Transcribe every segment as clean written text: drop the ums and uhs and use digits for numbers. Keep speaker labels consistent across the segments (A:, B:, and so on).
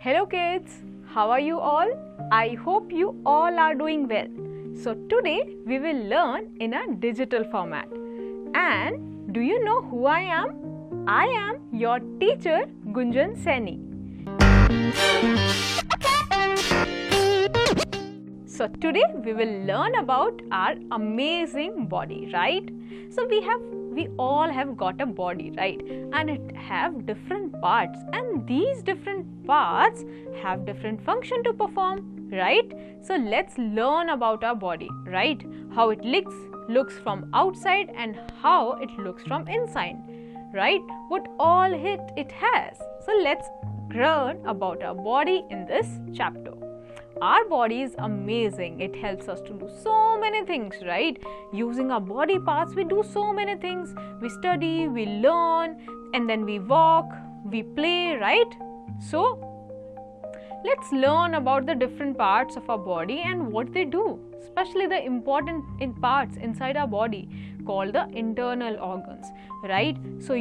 A: Hello kids, how are you all? I hope you all are doing well. So today we will learn in a digital format. And do you know who I am? I am your teacher Gunjan Saini. So today we will learn about our amazing body, right? So we all have got a body, right? And it have different parts, and these different parts have different function to perform, right? So let's learn about our body, right? How it looks from outside and how it looks from inside, right? What all it has. So let's learn about our body in this chapter. Our body is amazing. It helps us to do so many things, right? Using our body parts, we do so many things. We study, we learn, and then we walk, we play, right? So, let's learn about the different parts of our body and what they do, especially the important parts inside our body called the internal organs, right? So,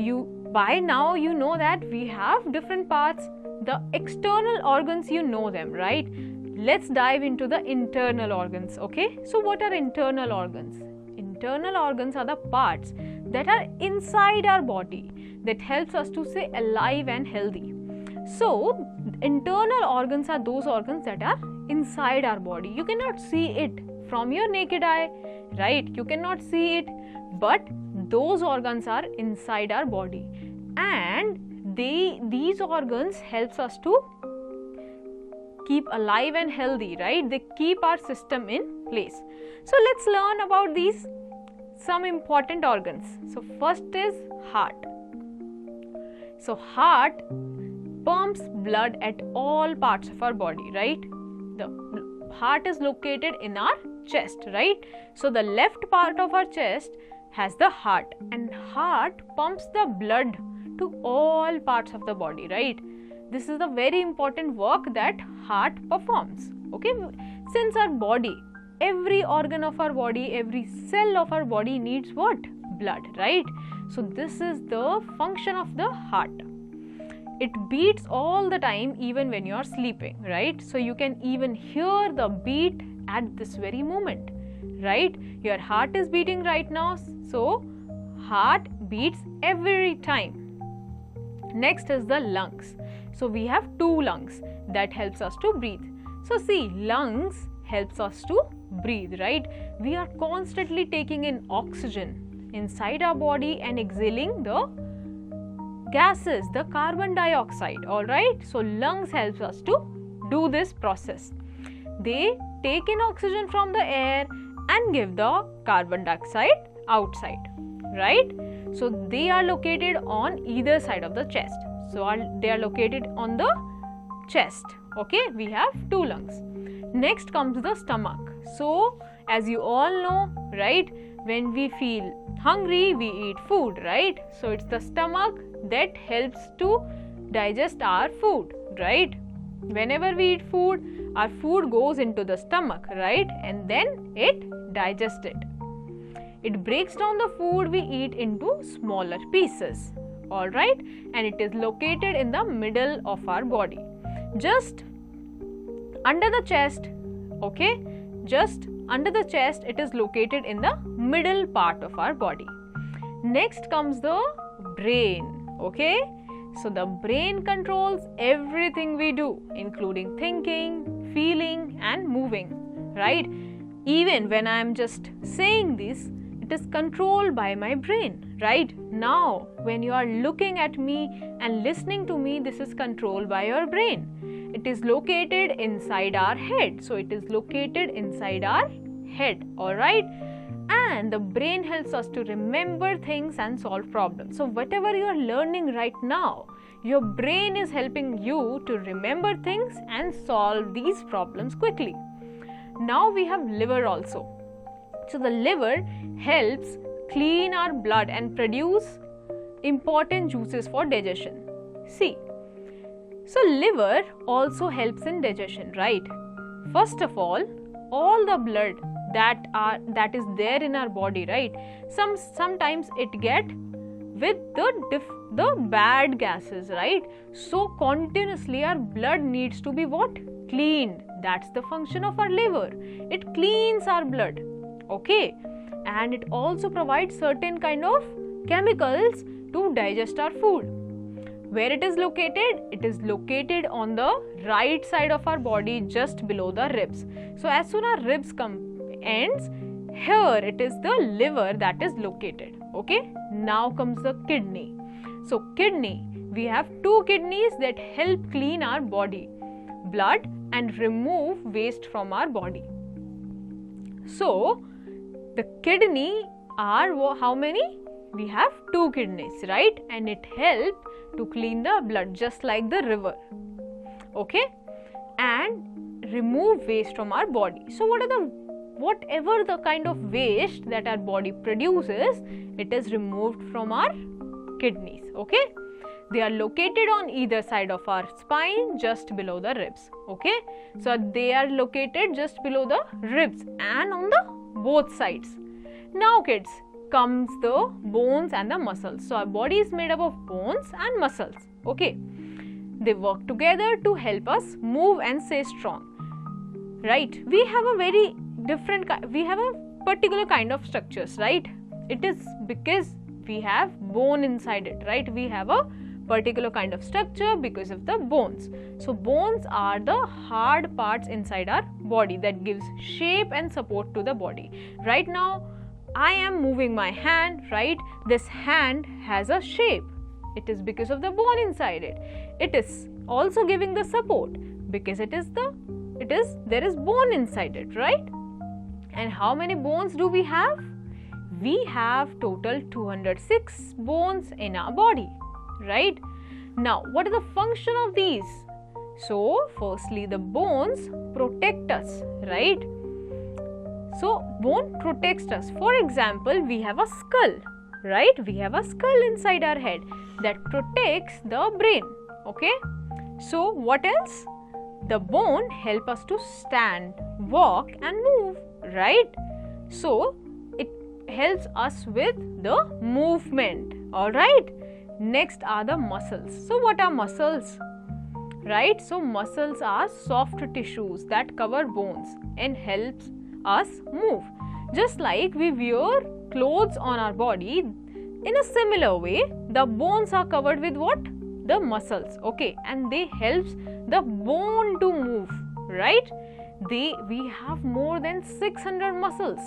A: by now you know that we have different parts. The external organs, you know them, right? Let's dive into the internal organs, okay? So what are internal organs? Internal organs are the parts that are inside our body that helps us to stay alive and healthy. So internal organs are those organs that are inside our body. You cannot see it from your naked eye, right? You cannot see it, but those organs are inside our body, and these organs helps us to keep alive and healthy, right? They keep our system in place. So let's learn about some important organs. So first is heart. So heart pumps blood at all parts of our body, right? The heart is located in our chest, right? So the left part of our chest has the heart, and heart pumps the blood to all parts of the body, right? This is the very important work that heart performs, okay? Since our body, every organ of our body, every cell of our body needs what? Blood, right? So this is the function of the heart. It beats all the time even when you are sleeping, right? So you can even hear the beat at this very moment, right? Your heart is beating right now, so heart beats every time. Next is the lungs. So we have two lungs that helps us to breathe. So see, lungs helps us to breathe, right? We are constantly taking in oxygen inside our body and exhaling the gases, the carbon dioxide, all right? So lungs helps us to do this process. They take in oxygen from the air and give the carbon dioxide outside, right? So they are located on either side of the chest. So they are located on the chest, okay? We have two lungs. Next comes the stomach. So as you all know, right, when we feel hungry, we eat food, right? So it's the stomach that helps to digest our food, right? Whenever we eat food, our food goes into the stomach, right? And then it digests it. It breaks down the food we eat into smaller pieces, all right? And it is located in the middle of our body, just under the chest, okay? Just under the chest, it is located in the middle part of our body. Next comes the brain, okay? So the brain controls everything we do, including thinking, feeling and moving, right? Even when I am just saying this, it is controlled by my brain, right? Now, when you are looking at me and listening to me, this is controlled by your brain. It is located inside our head. So, it is located inside our head, alright? And the brain helps us to remember things and solve problems. So, whatever you are learning right now, your brain is helping you to remember things and solve these problems quickly. Now, we have liver also. So the liver helps clean our blood and produce important juices for digestion. See, so liver also helps in digestion, right? First of all the blood that is there in our body, right? Sometimes it get with the the bad gases, right? So continuously our blood needs to be what? Cleaned. That's the function of our liver. It cleans our blood, okay? And it also provides certain kind of chemicals to digest our food. Where it is located? It is located on the right side of our body, just below the ribs. So as soon as ribs ends, here it is the liver that is located, okay? Now comes the kidney. So kidney, we have two kidneys that help clean our body, blood, and remove waste from our body. So the kidney are how many? We have two kidneys, right? And it helps to clean the blood just like the river, okay? And remove waste from our body. So whatever the kind of waste that our body produces, it is removed from our kidneys, okay? They are located on either side of our spine, just below the ribs, okay? So they are located just below the ribs and on the both sides. Now kids, comes the bones and the muscles. So our body is made up of bones and muscles, okay? They work together to help us move and stay strong, right? We have a very we have a particular kind of structures, right? It is because we have bone inside it, right? We have a particular kind of structure because of the bones. So bones are the hard parts inside our body that gives shape and support to the body. Right now I am moving my hand, right? This hand has a shape. It is because of the bone inside it. It is also giving the support because there is bone inside it, right? And how many bones do we have? We have total 206 bones in our body, right? Now, what is the function of these? So, firstly, the bones protect us, right? So, bone protects us. For example, we have a skull, right? We have a skull inside our head that protects the brain, okay? So, what else? The bone help us to stand, walk and move, right? So, it helps us with the movement, alright? Next are the muscles. So, what are muscles? Right? So, muscles are soft tissues that cover bones and helps us move. Just like we wear clothes on our body, in a similar way, the bones are covered with what? The muscles, okay? And they helps the bone to move, right? We have more than 600 muscles.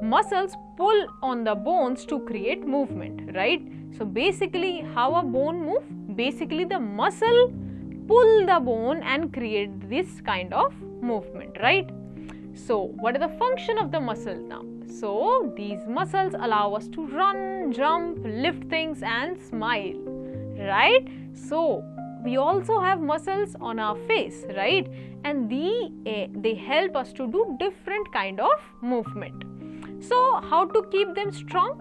A: Muscles pull on the bones to create movement, right? So basically, how a bone move? Basically, the muscle pull the bone and create this kind of movement, right? So what is the function of the muscle now? So these muscles allow us to run, jump, lift things and smile, right? So we also have muscles on our face, right? And they help us to do different kind of movement. So how to keep them strong?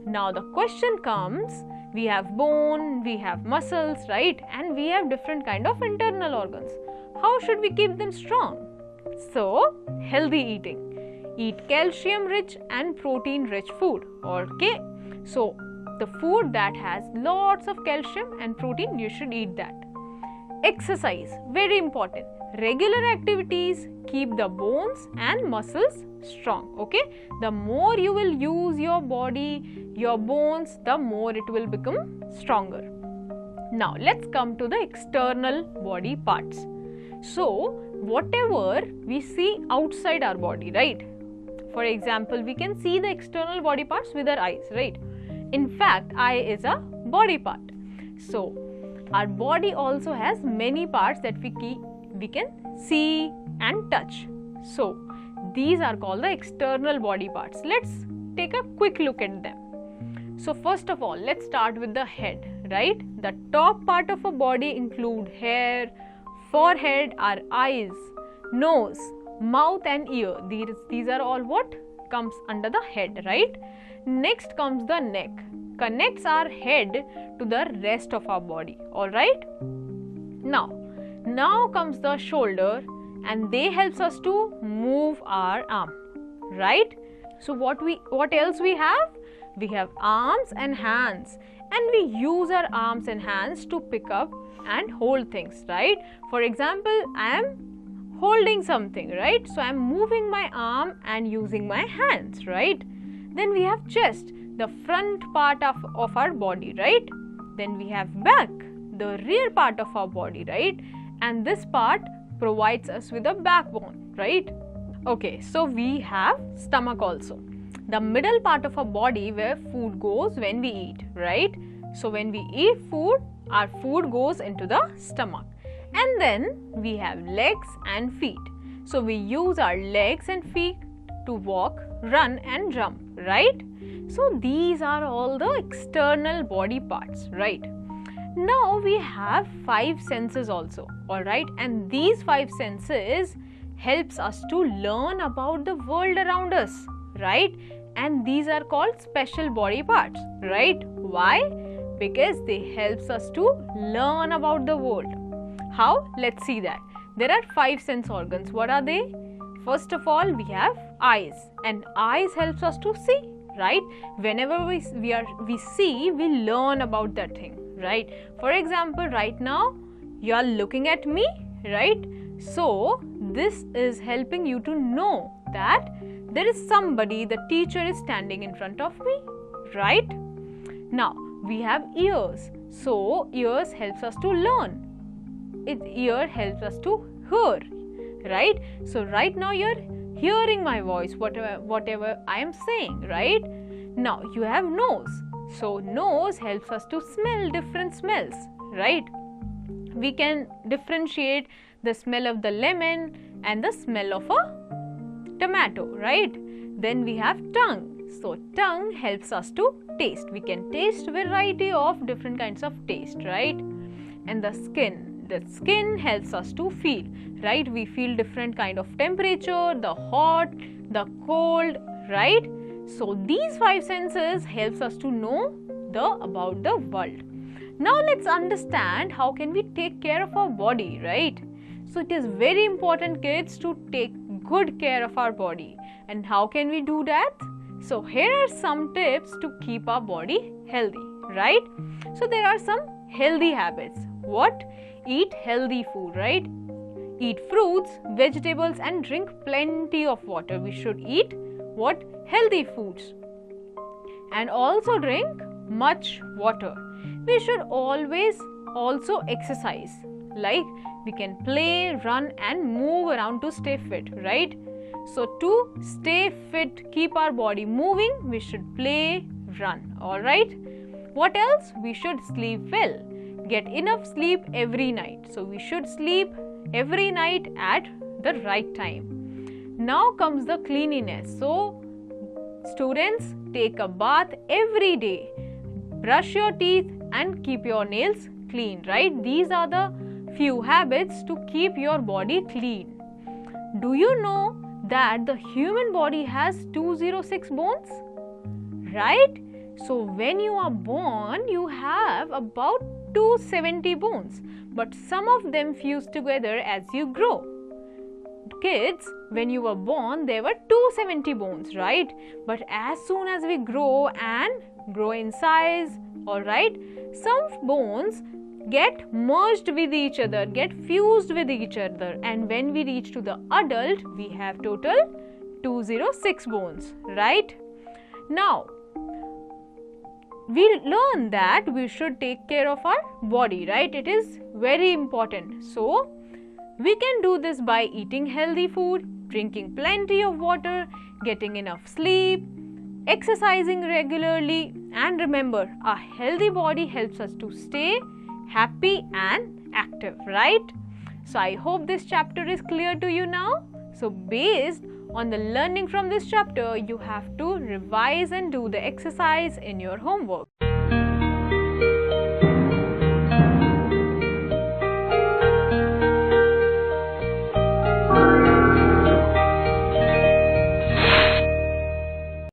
A: Now the question comes, we have bone, we have muscles, right? And we have different kind of internal organs. How should we keep them strong? So, healthy eating. Eat calcium rich and protein rich food, okay? So, the food that has lots of calcium and protein, you should eat that. Exercise, very important. Regular activities keep the bones and muscles strong, okay? The more you will use your body, your bones, the more it will become stronger. Now, let's come to the external body parts. So, whatever we see outside our body, right? For example, we can see the external body parts with our eyes, right? In fact, eye is a body part. So, our body also has many parts that we can see and touch. So, these are called the external body parts. Let's take a quick look at them. So, first of all, let's start with the head, right? The top part of a body include hair, forehead, our eyes, nose, mouth and ear. These are all what comes under the head, right? Next comes the neck. Connects our head to the rest of our body, alright? Now comes the shoulder and they helps us to move our arm, right? So what else we have? We have arms and hands and we use our arms and hands to pick up and hold things, right? For example, I am holding something, right? So I am moving my arm and using my hands, right? Then we have chest, the front part of our body, right? Then we have back, the rear part of our body, right? And this part provides us with a backbone, right? Okay, so we have stomach also, the middle part of our body where food goes when we eat, right? So when we eat food, our food goes into the stomach. And then we have legs and feet. So we use our legs and feet to walk, run and jump, right? So these are all the external body parts, right? Now we have 5 senses also, alright? And these 5 senses helps us to learn about the world around us, right? And these are called special body parts, right? Why? Because they helps us to learn about the world. How? Let's see that. There are 5 sense organs. What are they? First of all, we have eyes, and eyes helps us to see, right? Whenever we see, we learn about that thing, right? For example, right now you are looking at me, right? So this is helping you to know that there is somebody, the teacher is standing in front of me, right? Now we have ears. So ears helps us to learn. Ear helps us to hear, right? So right now you're hearing my voice, whatever I am saying, right? Now you have nose. So nose helps us to smell different smells, right? We can differentiate the smell of the lemon and the smell of a tomato, right? Then we have tongue. So tongue helps us to taste. We can taste variety of different kinds of taste, right? And the skin. The skin helps us to feel, right? We feel different kind of temperature, the hot, the cold, right? So these 5 senses helps us to know about the world. Now let's understand how can we take care of our body, right? So it is very important, kids, to take good care of our body. And how can we do that? So here are some tips to keep our body healthy, right? So there are some healthy habits. What? Eat healthy food, right? Eat fruits, vegetables and drink plenty of water. We should eat what? Healthy foods. And also drink much water. We should always also exercise. Like we can play, run and move around to stay fit, right? So to stay fit, keep our body moving, we should play, run, alright? What else? We should sleep well. Get enough sleep every night. So we should sleep every night at the right time. Now comes the cleanliness. So students, take a bath every day. Brush your teeth and keep your nails clean, right? These are the few habits to keep your body clean. Do you know that the human body has 206 bones? Right? So when you are born, you have about 270 bones, but some of them fuse together as you grow. Kids, when you were born, there were 270 bones, right? But as soon as we grow and grow in size, alright, some bones get merged with each other, get fused with each other, and when we reach to the adult, we have total 206 bones, right? Now, we learn that we should take care of our body, right? It is very important. So, we can do this by eating healthy food, drinking plenty of water, getting enough sleep, exercising regularly, and remember, a healthy body helps us to stay happy and active, right? So, I hope this chapter is clear to you now. So, based on the learning from this chapter, you have to revise and do the exercise in your homework.